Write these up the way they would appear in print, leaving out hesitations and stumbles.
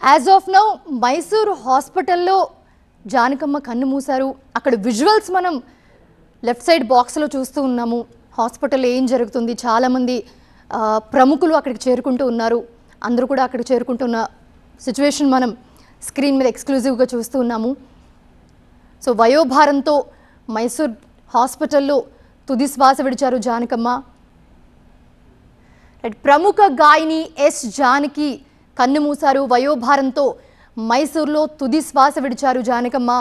As of now Mysore హాస్పిటల్లో జానకమ్మ కన్ను మూశారు. అక్కడ విజువల్స్ మనం లెఫ్ట్ సైడ్ బాక్స్లో చూస్తూ ఉన్నాము. హాస్పిటల్లో ఏం జరుగుతుంది, చాలామంది ప్రముఖులు అక్కడికి చేరుకుంటూ ఉన్నారు. అందరూ కూడా అక్కడికి చేరుకుంటున్న సిచ్యువేషన్ మనం స్క్రీన్ మీద ఎక్స్క్లూజివ్గా చూస్తూ ఉన్నాము. సో వయోభారంతో మైసూర్ హాస్పిటల్లో తుది శ్వాస విడిచారు జానకమ్మ. ప్రముఖ గాయని ఎస్ జానకి కన్ను మూశారు. వయోభారంతో మైసూర్లో తుది శ్వాస విడిచారు జానకమ్మ.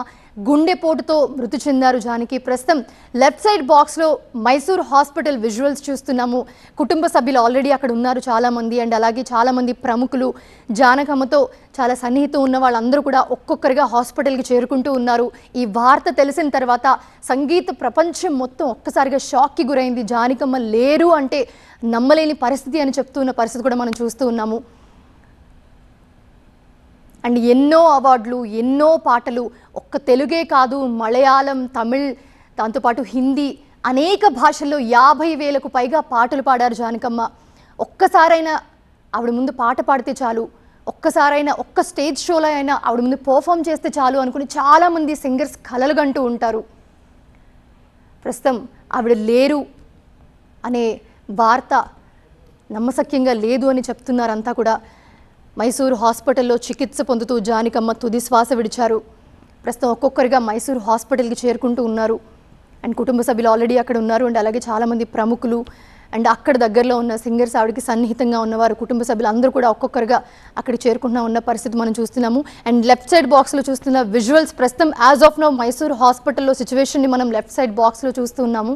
గుండెపోటుతో మృతి చెందారు జానకి. ప్రస్తుతం లెఫ్ట్ సైడ్ బాక్స్లో మైసూర్ హాస్పిటల్ విజువల్స్ చూస్తున్నాము. కుటుంబ సభ్యులు ఆల్రెడీ అక్కడ ఉన్నారు చాలామంది, అండ్ అలాగే చాలామంది ప్రముఖులు జానకమ్మతో చాలా సన్నిహితం ఉన్న వాళ్ళందరూ కూడా ఒక్కొక్కరిగా హాస్పిటల్కి చేరుకుంటూ ఉన్నారు. ఈ వార్త తెలిసిన తర్వాత సంగీత ప్రపంచం మొత్తం ఒక్కసారిగా షాక్కి గురైంది. జానకమ్మ లేరు అంటే నమ్మలేని పరిస్థితి అని చెప్తున్న పరిస్థితి కూడా మనం చూస్తూ ఉన్నాము. అండ్ ఎన్నో అవార్డులు, ఎన్నో పాటలు, ఒక్క తెలుగే కాదు, మలయాళం, తమిళ్, దాంతోపాటు హిందీ, అనేక భాషల్లో 50,000కు పైగా పాటలు పాడారు జానకమ్మ. ఒక్కసారైనా ఆవిడ ముందు పాట పాడితే చాలు, ఒక్కసారైనా ఒక్క స్టేజ్ షోలో అయినా ఆవిడ ముందు పర్ఫామ్ చేస్తే చాలు అనుకుని చాలామంది సింగర్స్ కలలు కంటూ ఉంటారు. ప్రస్తుతం ఆవిడ లేరు అనే వార్త నమ్మశక్యంగా లేదు అని చెప్తున్నారు అంతా కూడా. మైసూరు హాస్పిటల్లో చికిత్స పొందుతూ జానకమ్మ తుది శ్వాస విడిచారు. ప్రస్తుతం ఒక్కొక్కరిగా మైసూరు హాస్పిటల్కి చేరుకుంటూ ఉన్నారు. అండ్ కుటుంబ సభ్యులు ఆల్రెడీ అక్కడ ఉన్నారు. అండ్ అలాగే చాలామంది ప్రముఖులు అండ్ అక్కడ దగ్గరలో ఉన్న సింగర్స్, ఆవిడకి సన్నిహితంగా ఉన్నవారు, కుటుంబ సభ్యులు అందరూ కూడా ఒక్కొక్కరిగా అక్కడికి చేరుకుంటున్నా ఉన్న పరిస్థితి మనం చూస్తున్నాము. అండ్ లెఫ్ట్ సైడ్ బాక్స్లో చూస్తున్న విజువల్స్ ప్రస్తుతం యాజ్ ఆఫ్ నౌ మైసూరు హాస్పిటల్లో సిచ్యువేషన్ని మనం లెఫ్ట్ సైడ్ బాక్స్లో చూస్తున్నాము.